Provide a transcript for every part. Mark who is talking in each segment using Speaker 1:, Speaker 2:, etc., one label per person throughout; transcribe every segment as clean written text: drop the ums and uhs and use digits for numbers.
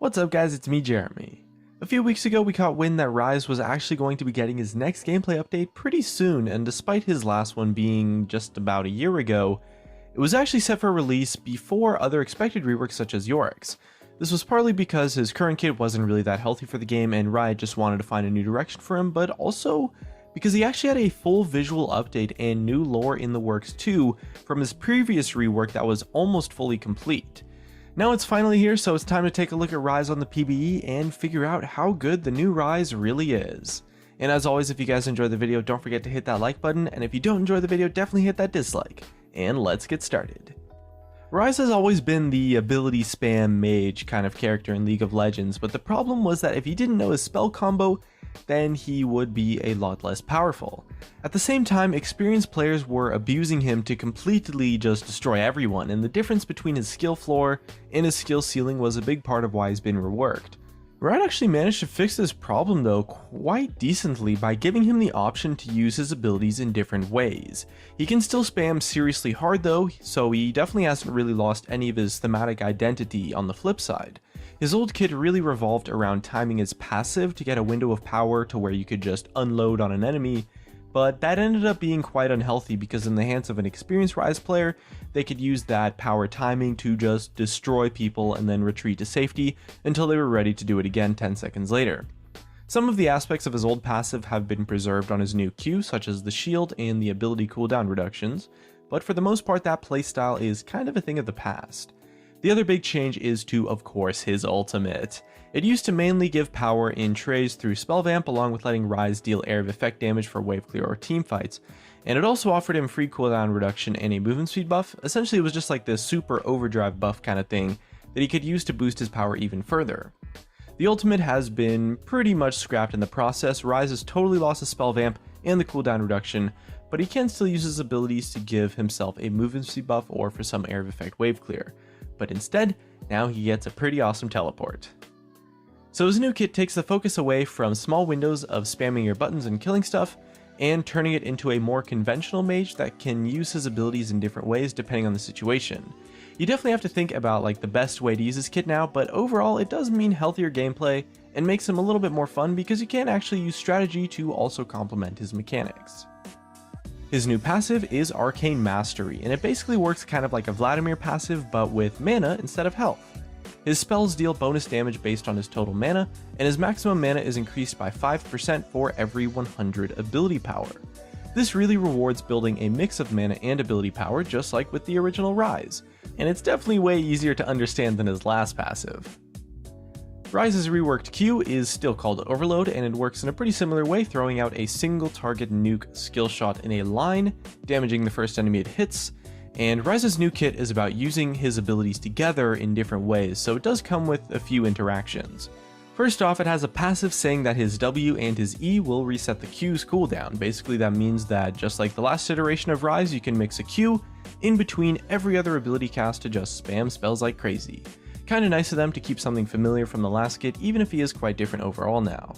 Speaker 1: What's up guys, it's me Jeremy. A few weeks ago we caught wind that Ryze was actually going to be getting his next gameplay update pretty soon, and despite his last one being just about a year ago, it was actually set for release before other expected reworks such as Yorick's. This was partly because his current kit wasn't really that healthy for the game and Riot just wanted to find a new direction for him, but also because he actually had a full visual update and new lore in the works too from his previous rework that was almost fully complete. Now it's finally here, so it's time to take a look at Ryze on the PBE and figure out how good the new Ryze really is. And as always, if you guys enjoyed the video, don't forget to hit that like button, and if you don't enjoy the video, definitely hit that dislike. And let's get started. Ryze has always been the ability spam mage kind of character in League of Legends, but the problem was that if you didn't know his spell combo, then he would be a lot less powerful. At the same time, experienced players were abusing him to completely just destroy everyone, and the difference between his skill floor and his skill ceiling was a big part of why he's been reworked. Riot actually managed to fix this problem though quite decently by giving him the option to use his abilities in different ways. He can still spam seriously hard though, so he definitely hasn't really lost any of his thematic identity on the flip side. His old kit really revolved around timing his passive to get a window of power to where you could just unload on an enemy, but that ended up being quite unhealthy because in the hands of an experienced Ryze player, they could use that power timing to just destroy people and then retreat to safety until they were ready to do it again 10 seconds later. Some of the aspects of his old passive have been preserved on his new Q, such as the shield and the ability cooldown reductions, but for the most part that playstyle is kind of a thing of the past. The other big change is to, of course, his ultimate. It used to mainly give power in trays through spell vamp along with letting Ryze deal area of effect damage for wave clear or team fights, and it also offered him free cooldown reduction and a movement speed buff. Essentially it was just like this super overdrive buff kind of thing that he could use to boost his power even further. The ultimate has been pretty much scrapped in the process. Ryze has totally lost his spell vamp and the cooldown reduction, but he can still use his abilities to give himself a movement speed buff or for some area of effect wave clear. But instead, now he gets a pretty awesome teleport. So his new kit takes the focus away from small windows of spamming your buttons and killing stuff, and turning it into a more conventional mage that can use his abilities in different ways depending on the situation. You definitely have to think about like the best way to use his kit now, but overall it does mean healthier gameplay and makes him a little bit more fun because you can actually use strategy to also complement his mechanics. His new passive is Arcane Mastery, and it basically works kind of like a Vladimir passive but with mana instead of health. His spells deal bonus damage based on his total mana, and his maximum mana is increased by 5% for every 100 ability power. This really rewards building a mix of mana and ability power just like with the original Ryze, and it's definitely way easier to understand than his last passive. Ryze's reworked Q is still called Overload, and it works in a pretty similar way, throwing out a single target nuke skill shot in a line, damaging the first enemy it hits. And Ryze's new kit is about using his abilities together in different ways, so it does come with a few interactions. First off, it has a passive saying that his W and his E will reset the Q's cooldown. Basically that means that just like the last iteration of Ryze, you can mix a Q in between every other ability cast to just spam spells like crazy. Kinda nice of them to keep something familiar from the last kit, even if he is quite different overall now.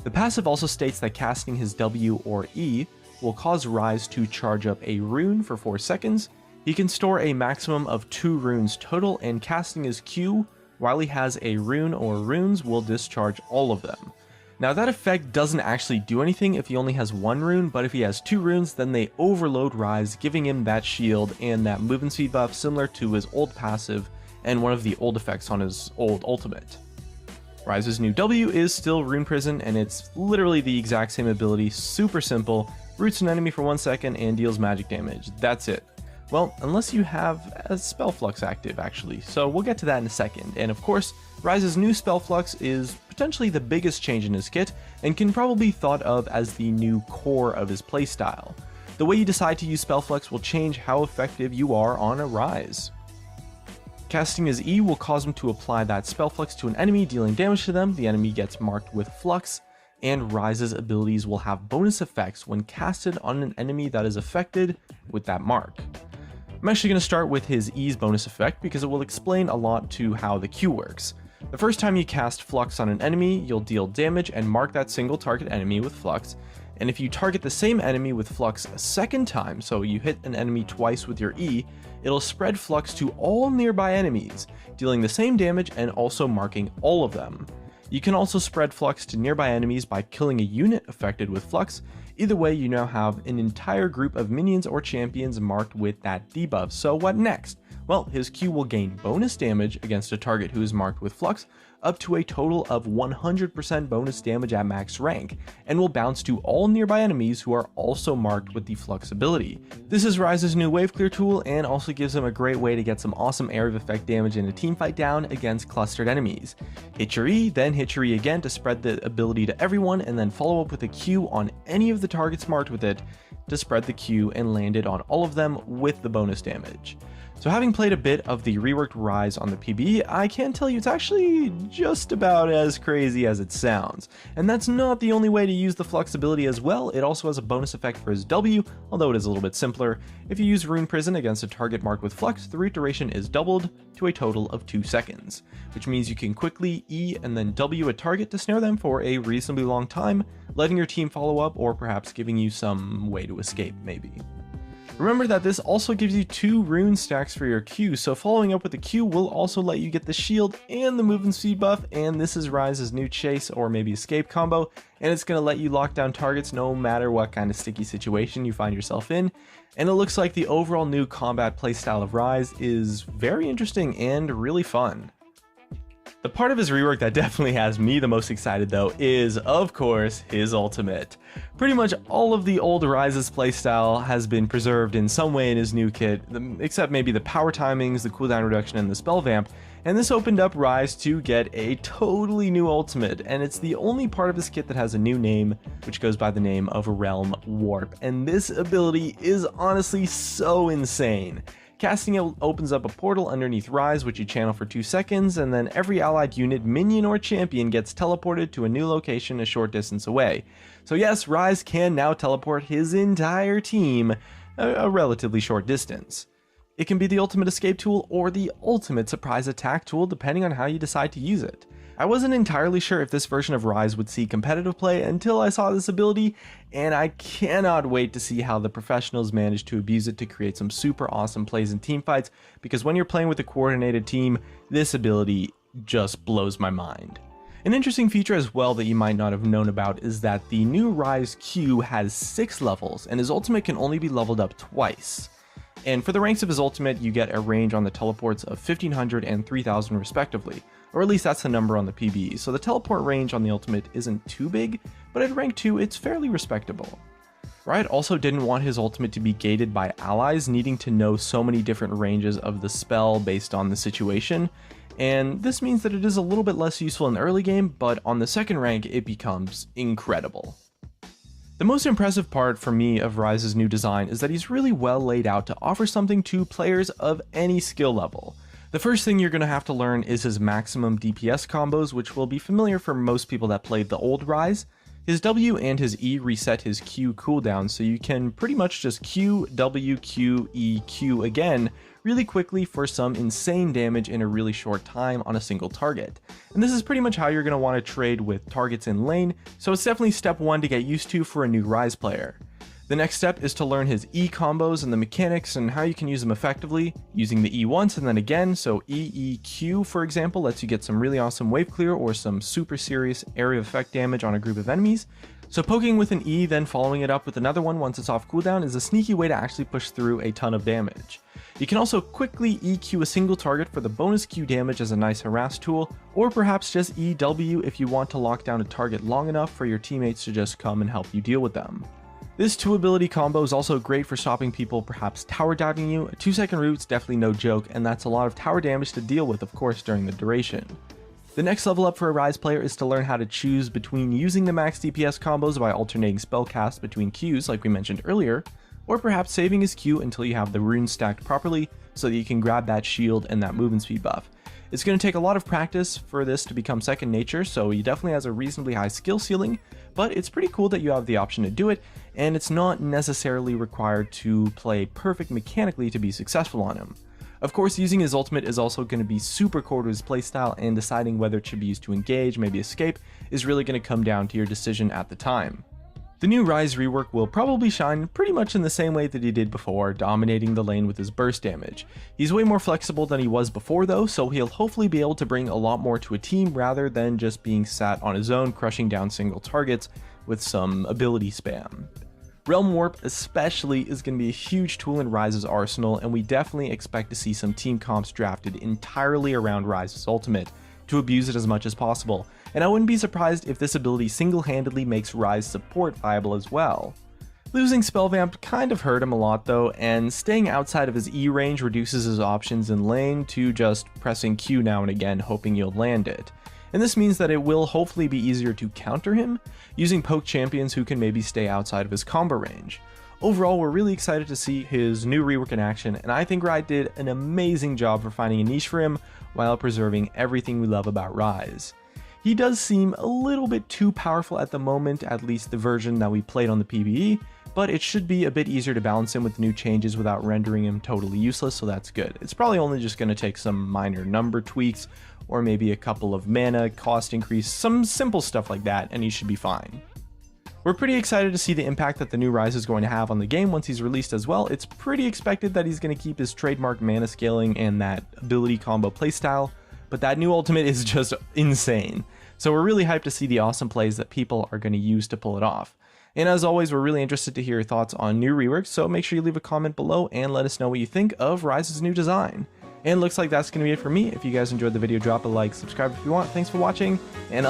Speaker 1: The passive also states that casting his W or E will cause Ryze to charge up a rune for 4 seconds. He can store a maximum of 2 runes total, and casting his Q while he has a rune or runes will discharge all of them. Now that effect doesn't actually do anything if he only has 1 rune, but if he has 2 runes then they overload Ryze, giving him that shield and that movement speed buff similar to his old passive and one of the old effects on his old ultimate. Ryze's new W is still Rune Prison, and it's literally the exact same ability, super simple, roots an enemy for 1 second and deals magic damage, that's it. Well, unless you have a Spell Flux active actually, so we'll get to that in a second. And of course, Ryze's new Spell Flux is potentially the biggest change in his kit, and can probably be thought of as the new core of his playstyle. The way you decide to use Spell Flux will change how effective you are on a Ryze. Casting his E will cause him to apply that spell flux to an enemy, dealing damage to them. The enemy gets marked with flux, and Ryze's abilities will have bonus effects when casted on an enemy that is affected with that mark. I'm actually going to start with his E's bonus effect because it will explain a lot to how the Q works. The first time you cast flux on an enemy, you'll deal damage and mark that single target enemy with flux, and if you target the same enemy with Flux a second time, so you hit an enemy twice with your E, it'll spread Flux to all nearby enemies, dealing the same damage and also marking all of them. You can also spread Flux to nearby enemies by killing a unit affected with Flux. Either way, you now have an entire group of minions or champions marked with that debuff. So what next? Well, his Q will gain bonus damage against a target who is marked with Flux, up to a total of 100% bonus damage at max rank, and will bounce to all nearby enemies who are also marked with the Flux ability. This is Ryze's new wave clear tool and also gives him a great way to get some awesome area of effect damage in a teamfight down against clustered enemies. Hit your E, then hit your E again to spread the ability to everyone, and then follow up with a Q on any of the targets marked with it to spread the Q and land it on all of them with the bonus damage. So having played a bit of the reworked Ryze on the PB, I can tell you it's actually just about as crazy as it sounds. And that's not the only way to use the Flux ability as well. It also has a bonus effect for his W, although it is a little bit simpler. If you use Rune Prison against a target marked with Flux, the root duration is doubled to a total of 2 seconds, which means you can quickly E and then W a target to snare them for a reasonably long time, letting your team follow up or perhaps giving you some way to escape maybe. Remember that this also gives you 2 rune stacks for your Q, so following up with the Q will also let you get the shield and the movement speed buff, and this is Ryze's new chase or maybe escape combo, and it's going to let you lock down targets no matter what kind of sticky situation you find yourself in. And it looks like the overall new combat playstyle of Ryze is very interesting and really fun. The part of his rework that definitely has me the most excited though is, of course, his ultimate. Pretty much all of the old Ryze's playstyle has been preserved in some way in his new kit, except maybe the power timings, the cooldown reduction, and the spell vamp, and this opened up Ryze to get a totally new ultimate, and it's the only part of his kit that has a new name, which goes by the name of Realm Warp, and this ability is honestly so insane. Casting it opens up a portal underneath Ryze, which you channel for 2 seconds, and then every allied unit, minion, or champion gets teleported to a new location a short distance away. So yes, Ryze can now teleport his entire team a relatively short distance. It can be the ultimate escape tool or the ultimate surprise attack tool, depending on how you decide to use it. I wasn't entirely sure if this version of Ryze would see competitive play until I saw this ability, and I cannot wait to see how the professionals manage to abuse it to create some super awesome plays in teamfights, because when you're playing with a coordinated team, this ability just blows my mind. An interesting feature as well that you might not have known about is that the new Ryze Q has 6 levels, and his ultimate can only be leveled up twice. And for the ranks of his ultimate, you get a range on the teleports of 1500 and 3000 respectively, or at least that's the number on the PB, so the teleport range on the ultimate isn't too big, but at rank 2 it's fairly respectable. Riot also didn't want his ultimate to be gated by allies needing to know so many different ranges of the spell based on the situation, and this means that it is a little bit less useful in the early game, but on the second rank it becomes incredible. The most impressive part for me of Ryze's new design is that he's really well laid out to offer something to players of any skill level. The first thing you're going to have to learn is his maximum DPS combos, which will be familiar for most people that played the old Ryze. His W and his E reset his Q cooldown, so you can pretty much just Q, W, Q, E, Q again really quickly for some insane damage in a really short time on a single target. And this is pretty much how you're going to want to trade with targets in lane, so it's definitely step 1 to get used to for a new Ryze player. The next step is to learn his E combos and the mechanics and how you can use them effectively, using the E once and then again, so EEQ for example lets you get some really awesome wave clear or some super serious area of effect damage on a group of enemies. So poking with an E then following it up with another one once it's off cooldown is a sneaky way to actually push through a ton of damage. You can also quickly EQ a single target for the bonus Q damage as a nice harass tool, or perhaps just EW if you want to lock down a target long enough for your teammates to just come and help you deal with them. This 2 ability combo is also great for stopping people perhaps tower diving you. A 2-second root's definitely no joke, and that's a lot of tower damage to deal with, of course, during the duration. The next level up for a Ryze player is to learn how to choose between using the max DPS combos by alternating spell cast between Qs like we mentioned earlier, or perhaps saving his Q until you have the runes stacked properly so that you can grab that shield and that movement speed buff. It's going to take a lot of practice for this to become second nature, so he definitely has a reasonably high skill ceiling, but it's pretty cool that you have the option to do it, and it's not necessarily required to play perfect mechanically to be successful on him. Of course, using his ultimate is also going to be super core to his playstyle, and deciding whether it should be used to engage, maybe escape, is really going to come down to your decision at the time. The new Ryze rework will probably shine pretty much in the same way that he did before, dominating the lane with his burst damage. He's way more flexible than he was before though, so he'll hopefully be able to bring a lot more to a team rather than just being sat on his own crushing down single targets with some ability spam. Realm Warp especially is going to be a huge tool in Ryze's arsenal, and we definitely expect to see some team comps drafted entirely around Ryze's ultimate to abuse it as much as possible, and I wouldn't be surprised if this ability single-handedly makes Ryze support viable as well. Losing Spellvamp kind of hurt him a lot though, and staying outside of his E range reduces his options in lane to just pressing Q now and again hoping you'll land it. And this means that it will hopefully be easier to counter him, using poke champions who can maybe stay outside of his combo range. Overall, we're really excited to see his new rework in action, and I think Ryze did an amazing job for finding a niche for him while preserving everything we love about Ryze. He does seem a little bit too powerful at the moment, at least the version that we played on the PvE, but it should be a bit easier to balance him with the new changes without rendering him totally useless, so that's good. It's probably only just going to take some minor number tweaks, or maybe a couple of mana cost increase, some simple stuff like that, and he should be fine. We're pretty excited to see the impact that the new Ryze is going to have on the game once he's released as well. It's pretty expected that he's going to keep his trademark mana scaling and that ability combo playstyle, but that new ultimate is just insane. So we're really hyped to see the awesome plays that people are going to use to pull it off. And as always, we're really interested to hear your thoughts on new reworks, so make sure you leave a comment below and let us know what you think of Ryze's new design. And looks like that's going to be it for me. If you guys enjoyed the video, drop a like, subscribe if you want. Thanks for watching, and